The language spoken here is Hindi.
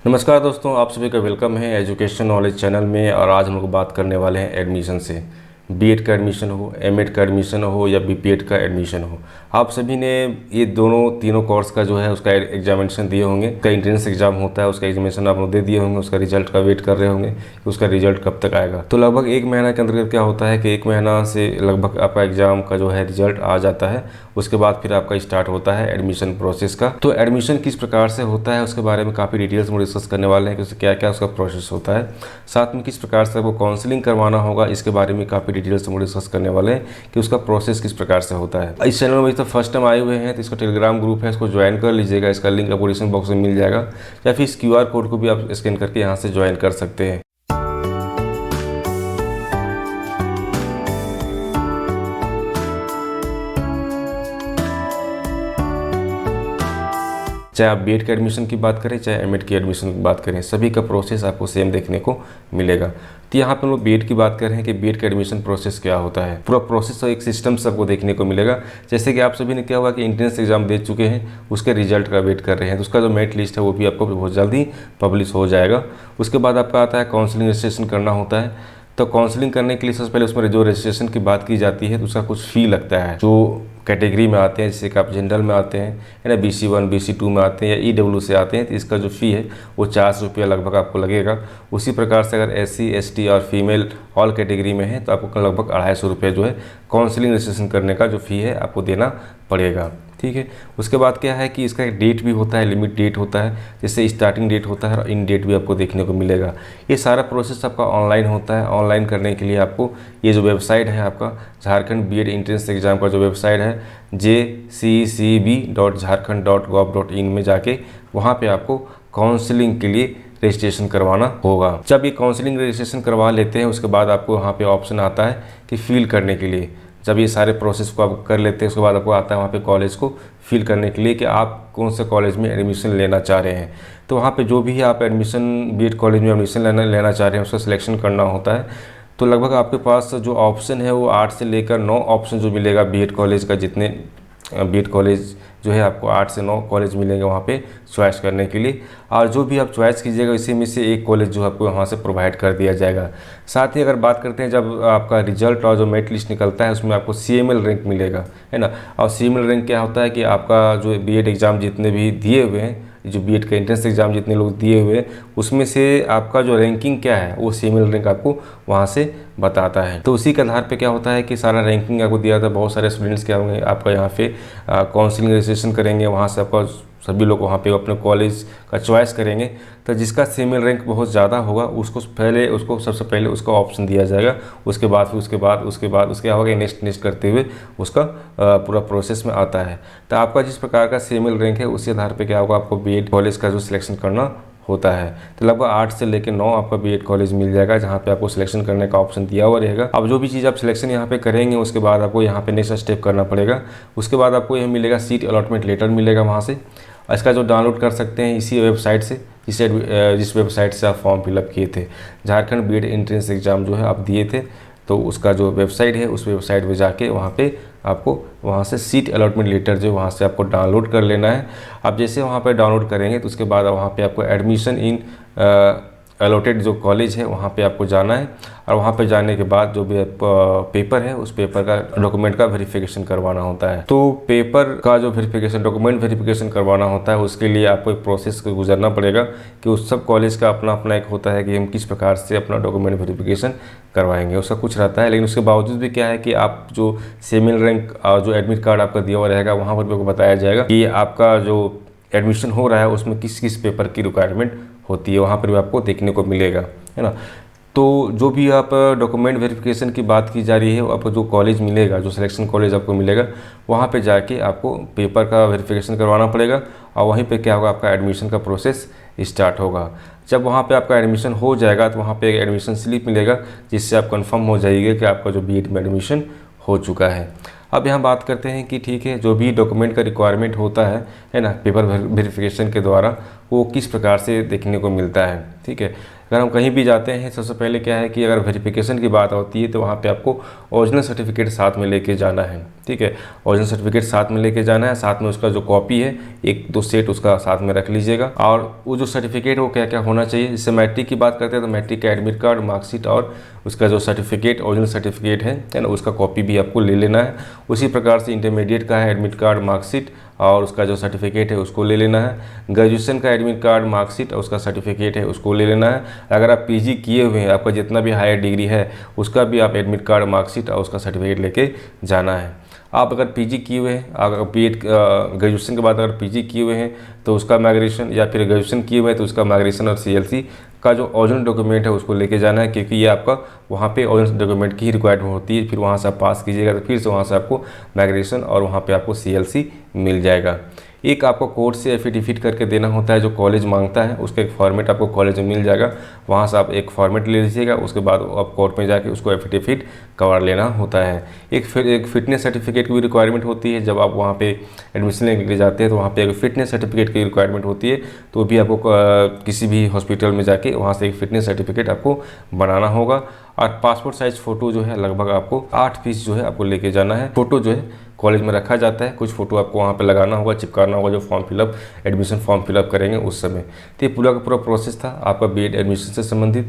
नमस्कार दोस्तों, आप सभी का वेलकम है एजुकेशन नॉलेज चैनल में। और आज हम लोग बात करने वाले हैं एडमिशन से। बीएड का एडमिशन हो, एमएड का एडमिशन हो या बीपीएड का एडमिशन हो, आप सभी ने ये तीनों कोर्स का जो है उसका एग्जामिनेशन दिए होंगे। उसका एंट्रेंस एग्जाम होता है, उसका एग्जामिनेशन आप लोग दे दिए होंगे। उसका रिजल्ट का वेट कर रहे होंगे कि उसका रिजल्ट कब तक आएगा। तो लगभग एक महीना के अंतर्गत क्या होता है कि एक महीना से लगभग आपका एग्जाम का जो है रिजल्ट आ जाता है। उसके बाद फिर आपका स्टार्ट होता है एडमिशन प्रोसेस का। तो एडमिशन किस प्रकार से होता है उसके बारे में काफ़ी डिटेल्स में डिस्कस करने वाले हैं कि उससे क्या क्या उसका प्रोसेस होता है। साथ में किस प्रकार से वो काउंसलिंग करवाना होगा, इसके बारे में काफ़ी डिटेल्स में डिस्कस करने वाले हैं कि उसका प्रोसेस किस प्रकार से होता है। इस चैनल में तो फर्स्ट टाइम आए हुए हैं तो इसका टेलीग्राम ग्रुप है, इसको ज्वाइन कर लीजिएगा। इसका लिंक आपको डिस्क्रिप्शन बॉक्स में मिल जाएगा, या फिर इस क्यूआर कोड को भी आप स्कैन करके यहाँ से ज्वाइन कर सकते हैं। चाहे आप बीएड के एडमिशन की बात करें, चाहे एमएड की एडमिशन की बात करें, सभी का प्रोसेस आपको सेम देखने को मिलेगा। तो यहाँ पे हम लोग बीएड की बात कर रहे हैं कि बीएड का एडमिशन प्रोसेस क्या होता है। पूरा प्रोसेस और एक सिस्टम से आपको देखने को मिलेगा। जैसे कि आप सभी ने क्या हुआ कि एंट्रेंस एग्जाम दे चुके हैं, उसके रिजल्ट का वेट कर रहे हैं, तो उसका जो मेरिट लिस्ट है वो भी आपको बहुत जल्दी पब्लिश हो जाएगा। उसके बाद आपका आता है काउंसलिंग रजिस्ट्रेशन करना होता है। तो काउंसलिंग करने के लिए सबसे पहले उसमें जो रजिस्ट्रेशन की बात की जाती है तो उसका कुछ फ़ी लगता है। जो कैटेगरी में आते हैं, जैसे कि आप जनरल में आते हैं, है ना, BC1 BC2 में आते हैं या EW से आते हैं, तो इसका जो फ़ी है वो 400 रुपया लगभग आपको लगेगा। उसी प्रकार से अगर SC ST और फीमेल ऑल कैटेगरी में है तो आपको लगभग 250 रुपये जो है काउंसलिंग रजिस्ट्रेशन करने का जो फ़ी है आपको देना पड़ेगा। ठीक है। उसके बाद क्या है कि इसका एक डेट भी होता है, लिमिट डेट होता है, जैसे स्टार्टिंग डेट होता है और इन डेट भी आपको देखने को मिलेगा। ये सारा प्रोसेस आपका ऑनलाइन होता है। ऑनलाइन करने के लिए आपको ये जो वेबसाइट है आपका झारखंड बीएड एंट्रेंस एग्जाम का जो वेबसाइट है jccb.jharkhand.gov.in में जाके वहाँ पे आपको काउंसलिंग के लिए रजिस्ट्रेशन करवाना होगा। जब ये काउंसलिंग रजिस्ट्रेशन करवा लेते हैं उसके बाद आपको वहाँ पे ऑप्शन आता है कि फिल करने के लिए। जब ये सारे प्रोसेस को आप कर लेते हैं उसके बाद आपको आता है वहाँ पे कॉलेज को फिल करने के लिए कि आप कौन से कॉलेज में एडमिशन लेना चाह रहे हैं। तो वहाँ पे जो भी आप एडमिशन बीएड कॉलेज में एडमिशन लेना चाह रहे हैं उसका सिलेक्शन करना होता है। तो लगभग आपके पास जो ऑप्शन है वो 8 से लेकर 9 ऑप्शन जो मिलेगा बीएड कॉलेज का। जितने बीएड कॉलेज जो है आपको 8 से 9 कॉलेज मिलेंगे वहाँ पे चॉइस करने के लिए। और जो भी आप चॉइस कीजिएगा इसी में से एक कॉलेज जो आपको वहाँ से प्रोवाइड कर दिया जाएगा। साथ ही अगर बात करते हैं जब आपका रिजल्ट और जो मेरिट लिस्ट निकलता है उसमें आपको CML रैंक मिलेगा, है ना। और CML रैंक क्या होता है कि आपका जो बीएड एग्ज़ाम जितने भी दिए हुए हैं, जो बीएड का एंट्रेंस एग्जाम जितने लोग दिए हुए हैं उसमें से आपका जो रैंकिंग क्या है वो CML रैंक आपको वहाँ से बताता है। तो उसी के आधार पे क्या होता है कि सारा रैंकिंग आपको दिया जाता है। बहुत सारे स्टूडेंट्स क्या होंगे आपका यहाँ पे काउंसलिंग रजिस्ट्रेशन करेंगे, वहाँ से आपका सभी लोग वहाँ पे अपने कॉलेज का चॉइस करेंगे। तो जिसका CML रैंक बहुत ज़्यादा होगा उसको सबसे पहले उसका ऑप्शन दिया जाएगा। उसके बाद फिर उसके आगे नेक्स्ट करते हुए उसका पूरा प्रोसेस में आता है। तो आपका जिस प्रकार का CML रैंक है उसी आधार पर क्या होगा आपको बीएड कॉलेज का जो सिलेक्शन करना होता है। तो लगभग 8 से लेकर 9 आपका बीएड कॉलेज मिल जाएगा जहाँ पे आपको सिलेक्शन करने का ऑप्शन दिया हुआ रहेगा। अब जो भी चीज़ आप सिलेक्शन यहाँ पे करेंगे उसके बाद आपको यहाँ पे नेक्स्ट स्टेप करना पड़ेगा। उसके बाद आपको यह मिलेगा सीट अलॉटमेंट लेटर मिलेगा वहाँ से। इसका जो डाउनलोड कर सकते हैं इसी वेबसाइट से, जिस वेबसाइट से आप फॉर्म फिलअप किए थे, झारखंड बीएड एंट्रेंस एग्जाम जो है आप दिए थे, तो उसका जो वेबसाइट है उस वेबसाइट पे जाके वहाँ पे आपको वहाँ से सीट अलॉटमेंट लेटर जो वहाँ से आपको डाउनलोड कर लेना है। आप जैसे वहाँ पे डाउनलोड करेंगे तो उसके बाद वहाँ पे आपको एडमिशन इन अलॉटेड जो कॉलेज है वहाँ पे आपको जाना है। और वहाँ पे जाने के बाद जो भी पेपर है उस पेपर का डॉक्यूमेंट का वेरिफिकेशन करवाना होता है। तो पेपर का जो वेरिफिकेशन डॉक्यूमेंट वेरिफिकेशन करवाना होता है उसके लिए आपको एक प्रोसेस को गुजरना पड़ेगा कि उस सब कॉलेज का अपना अपना एक होता है कि हम किस प्रकार से अपना डॉक्यूमेंट वेरिफिकेशन करवाएंगे, उसका कुछ रहता है। लेकिन उसके बावजूद भी क्या है कि आप जो CML रैंक और जो एडमिट कार्ड आपका दिया हुआ रहेगा वहाँ पर भी आपको बताया जाएगा कि आपका जो एडमिशन हो रहा है उसमें किस किस पेपर की रिक्वायरमेंट होती है, वहाँ पर भी आपको देखने को मिलेगा, है ना। तो जो भी आप डॉक्यूमेंट वेरिफिकेशन की बात की जा रही है आपको जो कॉलेज मिलेगा, जो सिलेक्शन कॉलेज आपको मिलेगा, वहाँ पे जाके आपको पेपर का वेरिफिकेशन करवाना पड़ेगा। और वहीं पे क्या होगा आपका एडमिशन का प्रोसेस स्टार्ट होगा। जब वहाँ पे आपका एडमिशन हो जाएगा तो वहाँ पे एक एडमिशन स्लिप मिलेगा जिससे आप कंफर्म हो जाइएगा कि आपका जो बीएड में एडमिशन हो चुका है। अब यहाँ बात करते हैं कि ठीक है जो भी डॉक्यूमेंट का रिक्वायरमेंट होता है ना पेपर वेरिफिकेशन के द्वारा, वो किस प्रकार से देखने को मिलता है। ठीक है, अगर हम कहीं भी जाते हैं सबसे पहले क्या है कि अगर वेरिफिकेशन की बात होती है तो वहाँ पे आपको ओरिजिनल सर्टिफिकेट साथ में लेके जाना है। ठीक है, ओरिजिनल सर्टिफिकेट साथ में लेके जाना है, साथ में उसका जो कॉपी है 1-2 सेट उसका साथ में रख लीजिएगा। और वो जो सर्टिफिकेट वो क्या क्या होना चाहिए, जैसे मैट्रिक की बात करते हैं तो मैट्रिक का एडमिट कार्ड, मार्कशीट और उसका जो सर्टिफिकेट ओरिजिनल सर्टिफिकेट है ना, उसका कॉपी भी आपको ले लेना है। उसी प्रकार से इंटरमीडिएट का है एडमिट कार्ड, मार्कशीट और उसका जो सर्टिफिकेट है उसको ले लेना है। ग्रेजुएशन का एडमिट कार्ड, मार्कशीट और उसका सर्टिफिकेट है उसको ले लेना है। अगर आप पीजी किए हुए हैं, आपका जितना भी हायर डिग्री है उसका भी आप एडमिट कार्ड, मार्कशीट और उसका सर्टिफिकेट लेके जाना है। आप अगर पीजी किए हुए हैं, अगर बीएड ग्रेजुएशन के बाद अगर पीजी किए हुए हैं तो उसका माइग्रेशन, या फिर ग्रेजुएशन किए हुए हैं तो उसका माइग्रेशन और सीएलसी का जो ओरिजिनल डॉक्यूमेंट है उसको लेके जाना है, क्योंकि ये आपका वहाँ पे ओरिजिनल डॉक्यूमेंट की ही रिक्वायरमेंट होती है। फिर वहाँ से आप पास कीजिएगा तो फिर से वहाँ से आपको माइग्रेशन और वहाँ पे आपको सीएलसी मिल जाएगा। एक आपको कोर्ट से एफिडेविट करके देना होता है जो कॉलेज मांगता है, उसका एक फॉर्मेट आपको कॉलेज में मिल जाएगा। वहाँ से आप एक फॉर्मेट ले लीजिएगा, उसके बाद आप कोर्ट में जाके उसको एफिडेविट करवा लेना होता है। एक फिटनेस सर्टिफिकेट की भी रिक्वायरमेंट होती है। जब आप वहाँ पे एडमिशन लेने के लिए जाते हैं तो वहाँ पे एक फिटनेस सर्टिफिकेट की रिक्वायरमेंट होती है, तो भी आपको किसी भी हॉस्पिटल में जाके वहाँ से एक फिटनेस सर्टिफिकेट आपको बनाना होगा। और पासपोर्ट साइज़ फ़ोटो जो है लगभग आपको 8 पीस जो है आपको लेके जाना है। फ़ोटो जो है कॉलेज में रखा जाता है, कुछ फ़ोटो आपको वहाँ पे लगाना होगा, चिपकाना होगा जो form fill up admission form fill up करेंगे उस समय। तो ये पूरा का पूरा प्रोसेस था आपका बीएड एडमिशन से संबंधित।